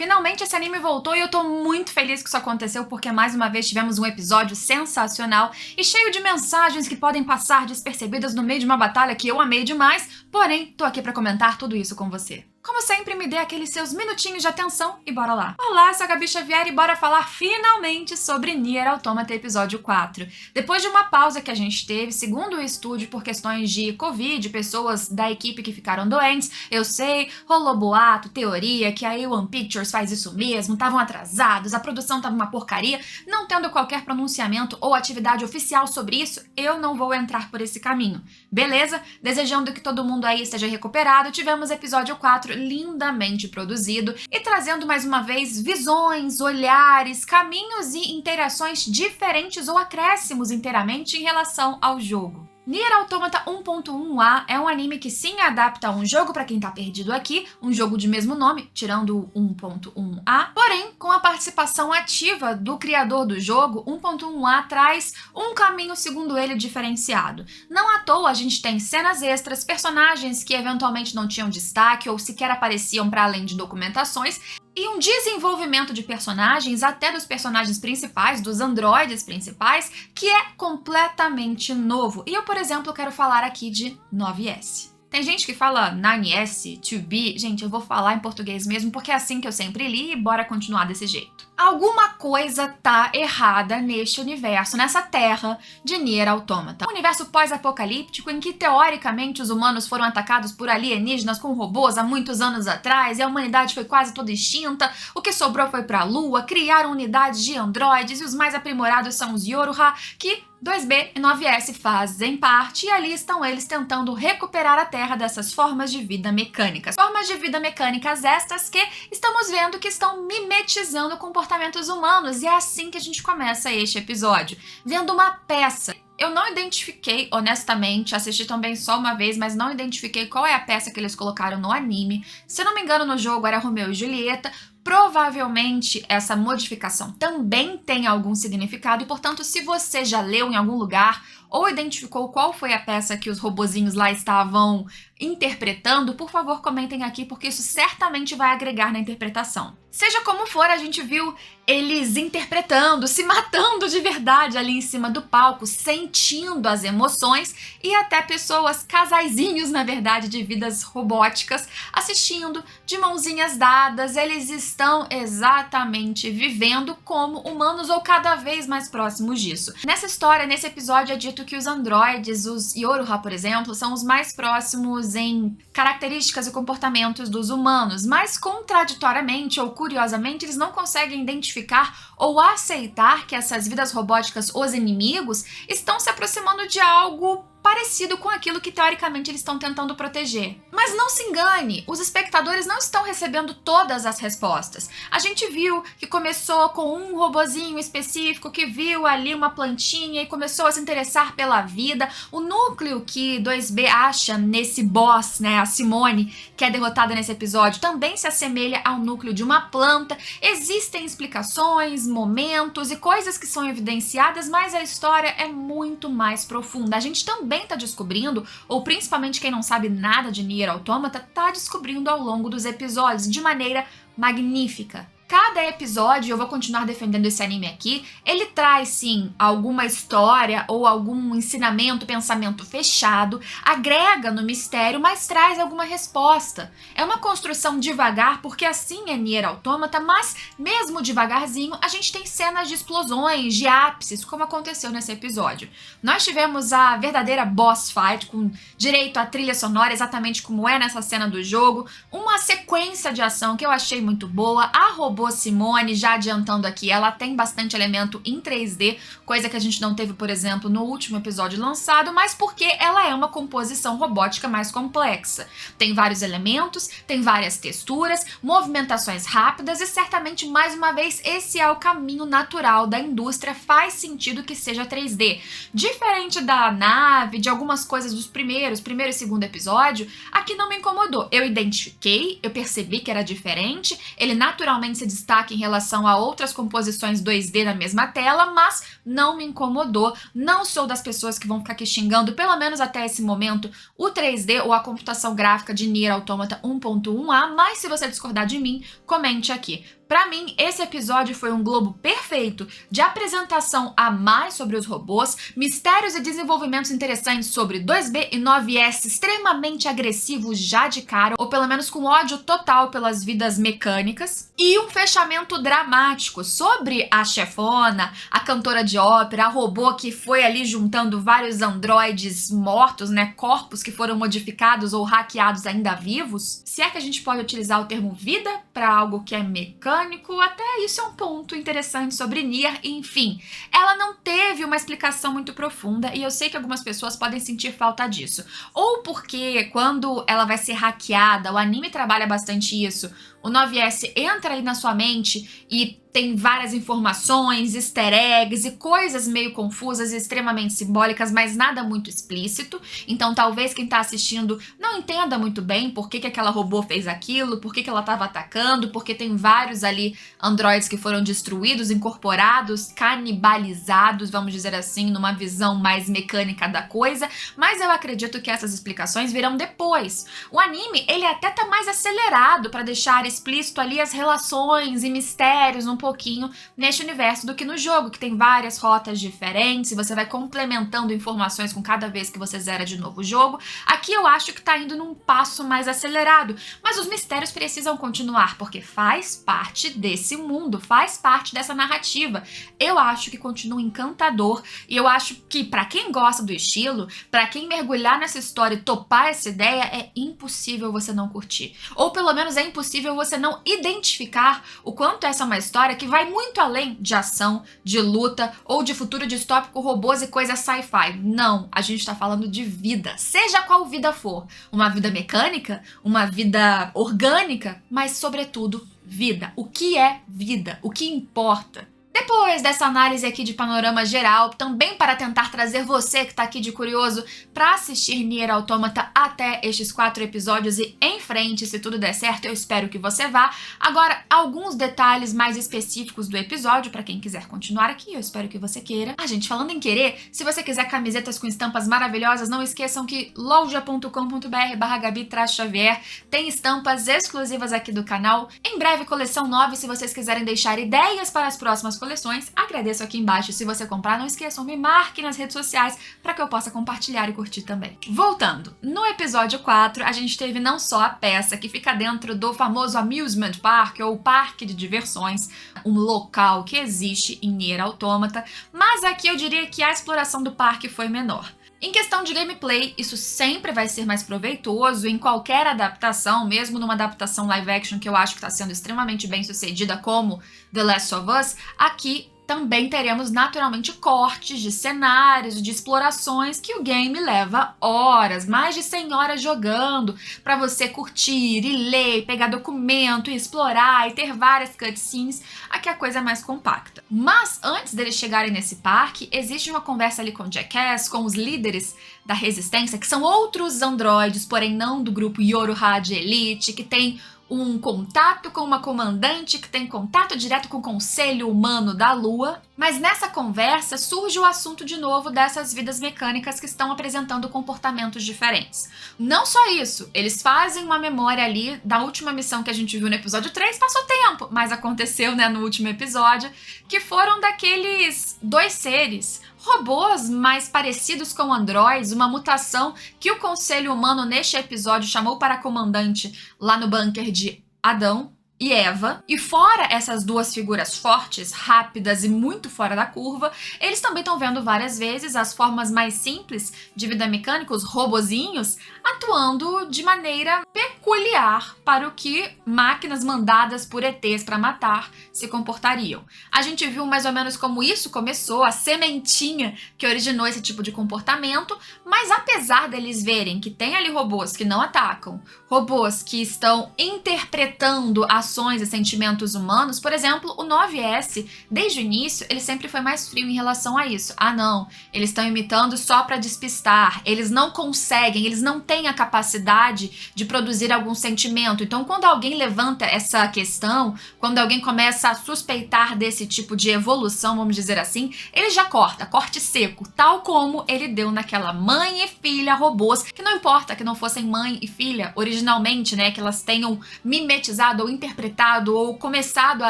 Finalmente esse anime voltou e eu tô muito feliz que isso aconteceu porque mais uma vez tivemos um episódio sensacional e cheio de mensagens que podem passar despercebidas no meio de uma batalha que eu amei demais, porém tô aqui pra comentar tudo isso com você. Como sempre, me dê aqueles seus minutinhos de atenção e bora lá. Olá, eu sou a Gabi Xavier e bora falar finalmente sobre Nier Automata episódio 4. Depois de uma pausa que a gente teve, segundo o estúdio, por questões de Covid, pessoas da equipe que ficaram doentes, eu sei, rolou boato, teoria, que a A1 Pictures faz isso mesmo, estavam atrasados, a produção tava uma porcaria, não tendo qualquer pronunciamento ou atividade oficial sobre isso, eu não vou entrar por esse caminho. Beleza? Desejando que todo mundo aí esteja recuperado, tivemos episódio 4 lindamente produzido e trazendo mais uma vez visões, olhares, caminhos e interações diferentes ou acréscimos inteiramente em relação ao jogo. Nier Automata 1.1a é um anime que sim adapta a um jogo pra quem tá perdido aqui, um jogo de mesmo nome, tirando o 1.1a, porém, com a participação ativa do criador do jogo, 1.1a traz um caminho, segundo ele, diferenciado. Não à toa a gente tem cenas extras, personagens que eventualmente não tinham destaque ou sequer apareciam para além de documentações, e um desenvolvimento de personagens, até dos personagens principais, dos androides principais, que é completamente novo. E eu, por exemplo, quero falar aqui de 9S. Tem gente que fala 9S, to be, gente, eu vou falar em português mesmo porque é assim que eu sempre li e bora continuar desse jeito. Alguma coisa tá errada neste universo, nessa terra de Nier Automata. Um universo pós-apocalíptico em que, teoricamente, os humanos foram atacados por alienígenas com robôs há muitos anos atrás e a humanidade foi quase toda extinta, o que sobrou foi pra Lua, criaram unidades de androides e os mais aprimorados são os Yoruha, que 2B e 9S fazem parte, e ali estão eles tentando recuperar a Terra dessas formas de vida mecânicas. Formas de vida mecânicas estas que estamos vendo que estão mimetizando comportamentos humanos, e é assim que a gente começa este episódio, vendo uma peça. Eu não identifiquei, honestamente, assisti também só uma vez, mas não identifiquei qual é a peça que eles colocaram no anime. Se não me engano, no jogo era Romeu e Julieta. Provavelmente essa modificação também tem algum significado e, portanto, se você já leu em algum lugar ou identificou qual foi a peça que os robozinhos lá estavam interpretando, por favor, comentem aqui, porque isso certamente vai agregar na interpretação. Seja como for, a gente viu eles interpretando, se matando de verdade ali em cima do palco, sentindo as emoções, e até pessoas, casaizinhos, na verdade, de vidas robóticas, assistindo de mãozinhas dadas. Eles estão exatamente vivendo como humanos ou cada vez mais próximos disso. Nessa história, nesse episódio, é dito que os androides, os Yoruha, por exemplo, são os mais próximos em características e comportamentos dos humanos, mas contraditoriamente ou curiosamente, eles não conseguem identificar ou aceitar que essas vidas robóticas, os inimigos, estão se aproximando de algo parecido com aquilo que teoricamente eles estão tentando proteger. Mas não se engane, os espectadores não estão recebendo todas as respostas. A gente viu que começou com um robozinho específico que viu ali uma plantinha e começou a se interessar pela vida. O núcleo que 2B acha nesse boss, né, a Simone, que é derrotada nesse episódio, também se assemelha ao núcleo de uma planta. Existem explicações, momentos e coisas que são evidenciadas, mas a história é muito mais profunda. A gente também tá descobrindo, ou principalmente quem não sabe nada de Nier Automata, tá descobrindo ao longo dos episódios de maneira magnífica. Cada episódio, eu vou continuar defendendo esse anime aqui, ele traz sim alguma história ou algum ensinamento, pensamento fechado, agrega no mistério, mas traz alguma resposta. É uma construção devagar, porque assim é Nier Automata, mas mesmo devagarzinho, a gente tem cenas de explosões, de ápices, como aconteceu nesse episódio. Nós tivemos a verdadeira boss fight, com direito à trilha sonora, exatamente como é nessa cena do jogo, uma sequência de ação que eu achei muito boa, a robô Simone, já adiantando aqui, ela tem bastante elemento em 3D, coisa que a gente não teve, por exemplo, no último episódio lançado, mas porque ela é uma composição robótica mais complexa. Tem vários elementos, tem várias texturas, movimentações rápidas e certamente, mais uma vez, esse é o caminho natural da indústria, faz sentido que seja 3D. Diferente da nave, de algumas coisas dos primeiro e segundo episódio, aqui não me incomodou. Eu identifiquei, eu percebi que era diferente, ele naturalmente se destaca destaque em relação a outras composições 2D na mesma tela, mas não me incomodou. Não sou das pessoas que vão ficar aqui xingando, pelo menos até esse momento, o 3D ou a computação gráfica de Nier Automata 1.1a, mas se você discordar de mim, comente aqui. Pra mim, esse episódio foi um globo perfeito de apresentação a mais sobre os robôs, mistérios e desenvolvimentos interessantes sobre 2B e 9S extremamente agressivos já de cara, ou pelo menos com ódio total pelas vidas mecânicas, e um fechamento dramático sobre a chefona, a cantora de ópera, a robô que foi ali juntando vários androides mortos, né, corpos que foram modificados ou hackeados ainda vivos. Se é que a gente pode utilizar o termo vida para algo que é mecânico, até isso é um ponto interessante sobre Nier. Enfim, ela não teve uma explicação muito profunda e eu sei que algumas pessoas podem sentir falta disso. Ou porque quando ela vai ser hackeada, o anime trabalha bastante isso, o 9S entra ali na sua mente e tem várias informações, easter eggs e coisas meio confusas e extremamente simbólicas, mas nada muito explícito. Então talvez quem tá assistindo não entenda muito bem por que aquela robô fez aquilo, por que ela tava atacando, porque tem vários ali androides que foram destruídos, incorporados, canibalizados, vamos dizer assim, numa visão mais mecânica da coisa. Mas eu acredito que essas explicações virão depois. O anime, ele até tá mais acelerado para deixar explícito ali as relações e mistérios um pouquinho neste universo do que no jogo, que tem várias rotas diferentes e você vai complementando informações com cada vez que você zera de novo o jogo. Aqui eu acho que tá indo num passo mais acelerado, mas os mistérios precisam continuar, porque faz parte desse mundo, faz parte dessa narrativa. Eu acho que continua encantador e eu acho que pra quem gosta do estilo, pra quem mergulhar nessa história e topar essa ideia, é impossível você não curtir. Ou pelo menos é impossível você não identificar o quanto essa é uma história que vai muito além de ação, de luta ou de futuro distópico, robôs e coisas sci-fi. Não, a gente tá falando de vida, seja qual vida for. Uma vida mecânica, uma vida orgânica, mas sobretudo vida. O que é vida? O que importa? Depois dessa análise aqui de panorama geral, também para tentar trazer você que tá aqui de curioso para assistir Nier Automata até estes 4 episódios e em frente, se tudo der certo, eu espero que você vá. Agora, alguns detalhes mais específicos do episódio, para quem quiser continuar aqui, eu espero que você queira. Gente, falando em querer, se você quiser camisetas com estampas maravilhosas, não esqueçam que loja.com.br/Gabi-Xavier tem estampas exclusivas aqui do canal. Em breve, coleção 9, se vocês quiserem deixar ideias para as próximas coleções, agradeço aqui embaixo. Se você comprar, não esqueçam, me marque nas redes sociais para que eu possa compartilhar e curtir também. Voltando, no episódio 4, a gente teve não só a peça que fica dentro do famoso Amusement Park, ou parque de diversões, um local que existe em Nier Automata, mas aqui eu diria que a exploração do parque foi menor. Em questão de gameplay, isso sempre vai ser mais proveitoso em qualquer adaptação, mesmo numa adaptação live action que eu acho que está sendo extremamente bem sucedida, como The Last of Us. Aqui também teremos naturalmente cortes de cenários, de explorações que o game leva horas, mais de 100 horas jogando, para você curtir e ler, pegar documento e explorar e ter várias cutscenes. Aqui a coisa é mais compacta. Mas antes deles chegarem nesse parque, existe uma conversa ali com o Jackass, com os líderes da Resistência, que são outros androides, porém não do grupo Yoruha de Elite, que tem um contato com uma comandante que tem contato direto com o Conselho Humano da Lua. Mas nessa conversa surge o assunto de novo dessas vidas mecânicas que estão apresentando comportamentos diferentes. Não só isso, eles fazem uma memória ali da última missão que a gente viu no episódio 3, passou tempo, mas aconteceu, né, no último episódio, que foram daqueles 2 seres, robôs mais parecidos com androides, uma mutação que o Conselho Humano neste episódio chamou para comandante lá no bunker de Adão e Eva. E fora essas 2 figuras fortes, rápidas e muito fora da curva, eles também estão vendo várias vezes as formas mais simples de vida mecânica, os robozinhos, atuando de maneira peculiar para o que máquinas mandadas por ETs para matar se comportariam. A gente viu mais ou menos como isso começou, a sementinha que originou esse tipo de comportamento, mas apesar deles verem que tem ali robôs que não atacam, robôs que estão interpretando as reações e sentimentos humanos, por exemplo, o 9S, desde o início, ele sempre foi mais frio em relação a isso. Ah, não, eles estão imitando só para despistar, eles não conseguem, eles não têm a capacidade de produzir algum sentimento. Então, quando alguém levanta essa questão, quando alguém começa a suspeitar desse tipo de evolução, vamos dizer assim, ele já corta, corte seco, tal como ele deu naquela mãe e filha robôs, que não importa que não fossem mãe e filha originalmente, né, que elas tenham mimetizado ou interpretado ou começado a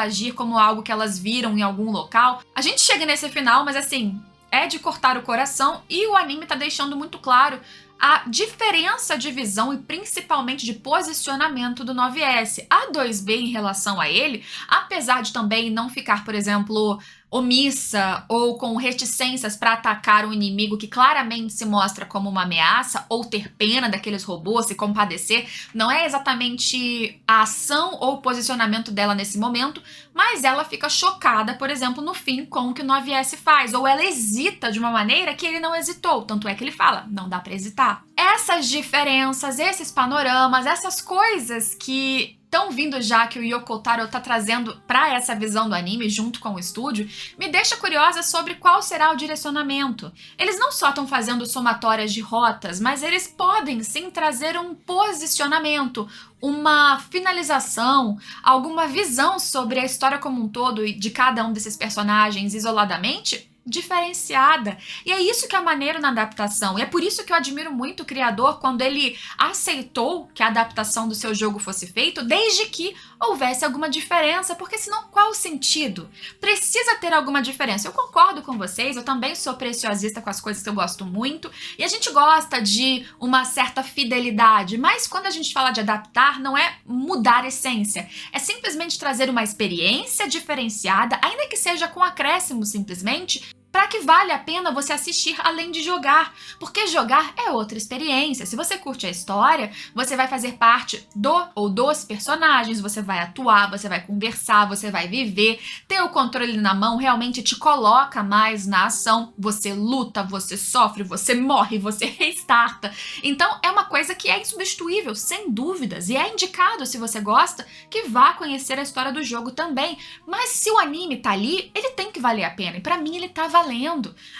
agir como algo que elas viram em algum local. A gente chega nesse final, mas assim, é de cortar o coração, e o anime tá deixando muito claro a diferença de visão e principalmente de posicionamento do 9S. A 2B em relação a ele, apesar de também não ficar, por exemplo, omissa ou com reticências para atacar um inimigo que claramente se mostra como uma ameaça, ou ter pena daqueles robôs, se compadecer, não é exatamente a ação ou o posicionamento dela nesse momento, mas ela fica chocada, por exemplo, no fim com o que o 9S faz, ou ela hesita de uma maneira que ele não hesitou, tanto é que ele fala, não dá para hesitar. Essas diferenças, esses panoramas, essas coisas que estão vindo já que o Yoko Taro tá trazendo para essa visão do anime junto com o estúdio, me deixa curiosa sobre qual será o direcionamento. Eles não só estão fazendo somatórias de rotas, mas eles podem sim trazer um posicionamento, uma finalização, alguma visão sobre a história como um todo e de cada um desses personagens isoladamente diferenciada. E é isso que é maneiro na adaptação. E é por isso que eu admiro muito o criador quando ele aceitou que a adaptação do seu jogo fosse feita, desde que houvesse alguma diferença, porque senão qual o sentido? Precisa ter alguma diferença. Eu concordo com vocês, eu também sou preciosista com as coisas que eu gosto muito, e a gente gosta de uma certa fidelidade, mas quando a gente fala de adaptar, não é mudar a essência, é simplesmente trazer uma experiência diferenciada, ainda que seja com acréscimo simplesmente, para que vale a pena você assistir além de jogar, porque jogar é outra experiência. Se você curte a história, você vai fazer parte do ou dos personagens, você vai atuar, você vai conversar, você vai viver, ter o controle na mão realmente te coloca mais na ação, você luta, você sofre, você morre, você restarta. Então é uma coisa que é insubstituível, sem dúvidas, e é indicado, se você gosta, que vá conhecer a história do jogo também. Mas se o anime tá ali, ele tem que valer a pena, e pra mim ele tá valendo.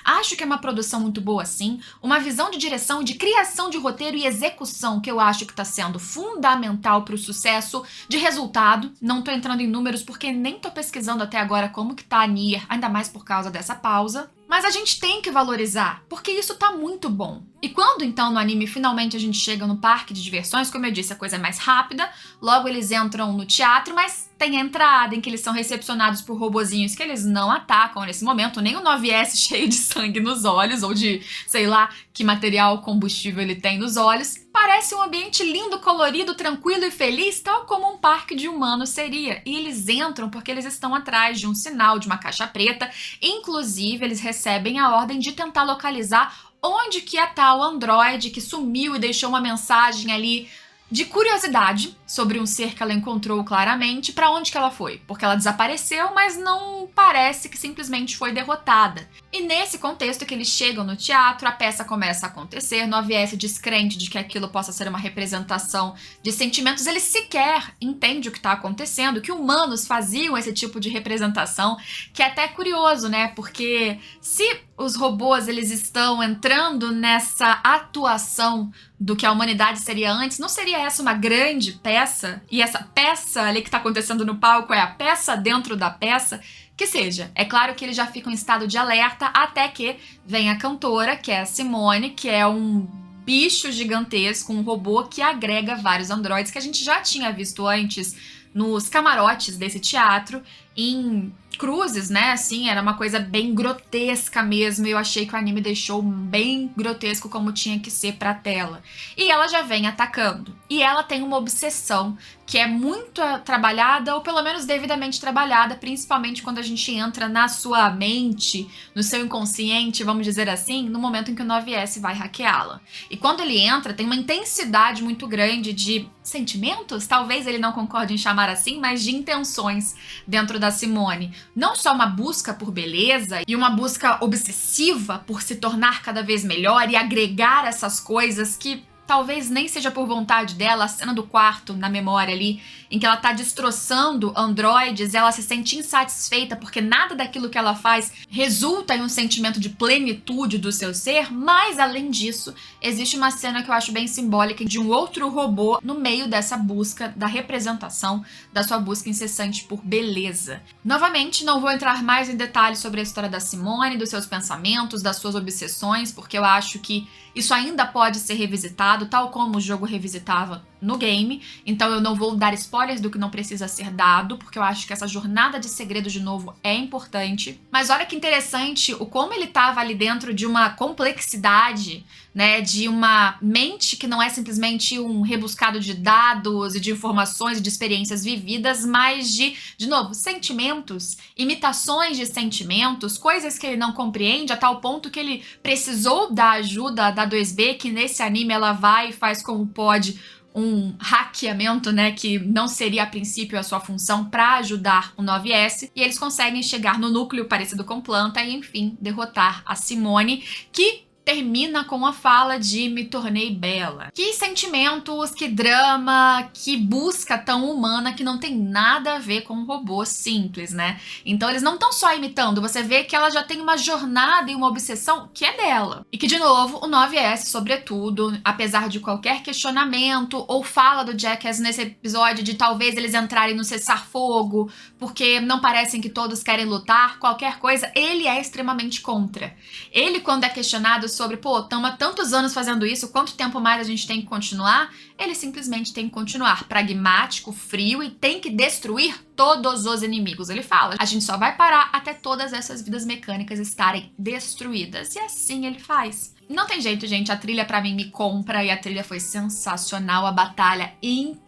Acho que é uma produção muito boa sim, uma visão de direção, de criação de roteiro e execução que eu acho que está sendo fundamental para o sucesso de resultado. Não tô entrando em números porque nem tô pesquisando até agora como que tá a Nier, ainda mais por causa dessa pausa. Mas a gente tem que valorizar, porque isso tá muito bom. E quando então no anime finalmente a gente chega no parque de diversões, como eu disse, a coisa é mais rápida, logo eles entram no teatro, mas tem a entrada em que eles são recepcionados por robozinhos que eles não atacam nesse momento, nem o 9S cheio de sangue nos olhos, ou de, sei lá, que material combustível ele tem nos olhos. Parece um ambiente lindo, colorido, tranquilo e feliz, tal como um parque de humanos seria. E eles entram porque eles estão atrás de um sinal, de uma caixa preta. Inclusive, eles recebem a ordem de tentar localizar onde que é tal androide que sumiu e deixou uma mensagem ali de curiosidade sobre um ser que ela encontrou claramente, para onde que ela foi. Porque ela desapareceu, mas não parece que simplesmente foi derrotada. E nesse contexto que eles chegam no teatro, a peça começa a acontecer, 9S descrente de que aquilo possa ser uma representação de sentimentos, ele sequer entende o que está acontecendo, que humanos faziam esse tipo de representação, que é até curioso, né? Porque se os robôs eles estão entrando nessa atuação do que a humanidade seria antes, não seria essa uma grande peça? E essa peça ali que está acontecendo no palco é a peça dentro da peça? Que seja, é claro que eles já ficam em estado de alerta até que vem a cantora, que é a Simone, que é um bicho gigantesco, um robô que agrega vários androides que a gente já tinha visto antes nos camarotes desse teatro, em cruzes, né, assim, era uma coisa bem grotesca mesmo, e eu achei que o anime deixou bem grotesco como tinha que ser pra tela. E ela já vem atacando, e ela tem uma obsessão que é muito trabalhada, ou pelo menos devidamente trabalhada, principalmente quando a gente entra na sua mente, no seu inconsciente, vamos dizer assim, no momento em que o 9S vai hackeá-la. E quando ele entra, tem uma intensidade muito grande de sentimentos, talvez ele não concorde em chamar assim, mas de intenções dentro da Simone. Não só uma busca por beleza e uma busca obsessiva por se tornar cada vez melhor e agregar essas coisas que talvez nem seja por vontade dela, a cena do quarto na memória ali, em que ela tá destroçando androides, ela se sente insatisfeita porque nada daquilo que ela faz resulta em um sentimento de plenitude do seu ser, mas além disso, existe uma cena que eu acho bem simbólica de um outro robô no meio dessa busca, da representação da sua busca incessante por beleza. Novamente, não vou entrar mais em detalhes sobre a história da Simone, dos seus pensamentos, das suas obsessões, porque eu acho que isso ainda pode ser revisitado, tal como o jogo revisitava no game, então eu não vou dar spoilers do que não precisa ser dado, porque eu acho que essa jornada de segredo de novo é importante. Mas olha que interessante o como ele estava ali dentro de uma complexidade, né, de uma mente que não é simplesmente um rebuscado de dados e de informações e de experiências vividas, mas de novo, sentimentos, imitações de sentimentos, coisas que ele não compreende a tal ponto que ele precisou da ajuda da 2B, que nesse anime ela vai e faz como pode um hackeamento, né, que não seria a princípio a sua função, para ajudar o 9S, e eles conseguem chegar no núcleo parecido com Planta e, enfim, derrotar a Simone, que termina com a fala de "me tornei bela". Que sentimentos, que drama, que busca tão humana que não tem nada a ver com um robô simples, né? Então eles não estão só imitando, você vê que ela já tem uma jornada e uma obsessão que é dela. E que, de novo, o 9S, sobretudo, apesar de qualquer questionamento ou fala do Jackass nesse episódio de talvez eles entrarem no cessar-fogo porque não parecem que todos querem lutar, qualquer coisa, ele é extremamente contra. Ele, quando é questionado sobre, pô, estamos há tantos anos fazendo isso, quanto tempo mais a gente tem que continuar? Ele simplesmente tem que continuar, pragmático, frio, e tem que destruir todos os inimigos. Ele fala, a gente só vai parar até todas essas vidas mecânicas estarem destruídas. E assim ele faz. Não tem jeito, gente, a trilha pra mim me compra, e a trilha foi sensacional, a batalha inteira.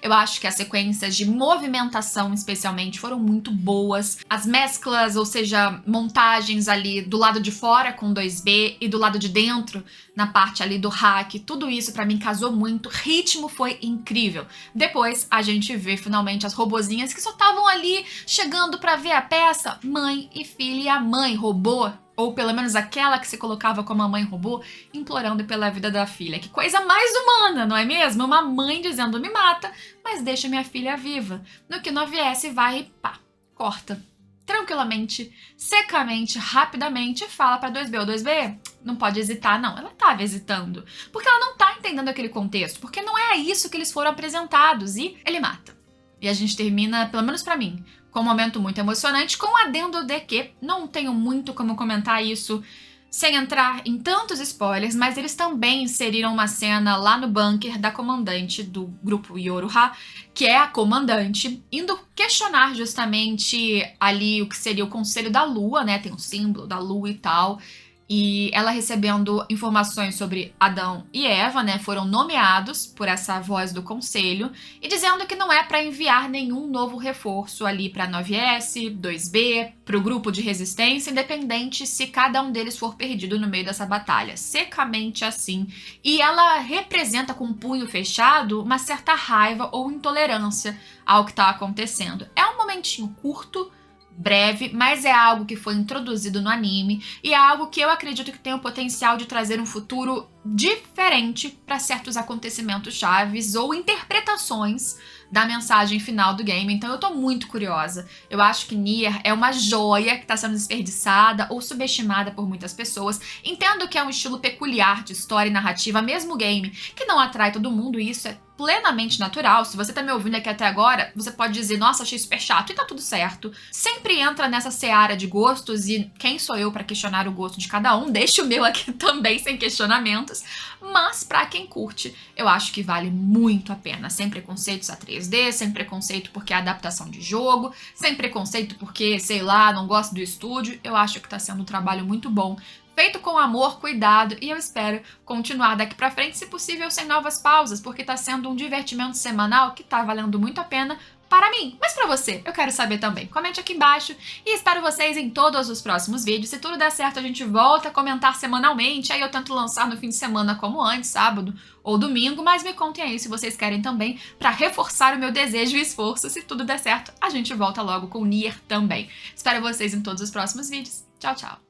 Eu acho que as sequências de movimentação, especialmente, foram muito boas. As mesclas, ou seja, montagens ali do lado de fora com 2B e do lado de dentro, na parte ali do hack, tudo isso pra mim casou muito. Ritmo foi incrível. Depois a gente vê finalmente as robozinhas que só estavam ali chegando pra ver a peça, mãe e filha, e a mãe robô, ou pelo menos aquela que se colocava como a mãe robô, implorando pela vida da filha. Que coisa mais humana, não é mesmo? Uma mãe dizendo, me mata, mas deixa minha filha viva. No que 9S vai e pá, corta. Tranquilamente, secamente, rapidamente, fala pra 2B, ô 2B, não pode hesitar, não. Ela tava hesitando, porque ela não tá entendendo aquele contexto, porque não é a isso que eles foram apresentados, e ele mata. E a gente termina, pelo menos pra mim, com um momento muito emocionante, com o adendo de que não tenho muito como comentar isso sem entrar em tantos spoilers, mas eles também inseriram uma cena lá no bunker da comandante do grupo Yoruha, que é a comandante, indo questionar justamente ali o que seria o Conselho da Lua, né? Tem um símbolo da Lua e tal. E ela recebendo informações sobre Adão e Eva, né, foram nomeados por essa voz do conselho, e dizendo que não é para enviar nenhum novo reforço ali para 9S, 2B, para o grupo de resistência, independente se cada um deles for perdido no meio dessa batalha. Secamente assim. E ela representa com o punho fechado uma certa raiva ou intolerância ao que está acontecendo. É um momentinho curto, breve, mas é algo que foi introduzido no anime e é algo que eu acredito que tem o potencial de trazer um futuro diferente para certos acontecimentos chaves ou interpretações da mensagem final do game. Então eu tô muito curiosa. Eu acho que Nier é uma joia que tá sendo desperdiçada ou subestimada por muitas pessoas. Entendo que é um estilo peculiar de história e narrativa, mesmo game, que não atrai todo mundo, e isso é plenamente natural. Se você tá me ouvindo aqui até agora, você pode dizer, nossa, achei super chato, e tá tudo certo. Sempre entra nessa seara de gostos, e quem sou eu pra questionar o gosto de cada um? Deixa o meu aqui também sem questionamentos. Mas pra quem curte, eu acho que vale muito a pena. Sem preconceitos a 3D, sem preconceito porque é adaptação de jogo, sem preconceito porque, sei lá, não gosto do estúdio. Eu acho que tá sendo um trabalho muito bom, feito com amor, cuidado, e eu espero continuar daqui pra frente, se possível sem novas pausas, porque tá sendo um divertimento semanal que tá valendo muito a pena para mim. Mas pra você, eu quero saber também. Comente aqui embaixo e espero vocês em todos os próximos vídeos. Se tudo der certo, a gente volta a comentar semanalmente, aí eu tento lançar no fim de semana como antes, sábado ou domingo, mas me contem aí se vocês querem também, pra reforçar o meu desejo e esforço. Se tudo der certo, a gente volta logo com Nier também. Espero vocês em todos os próximos vídeos. Tchau, tchau!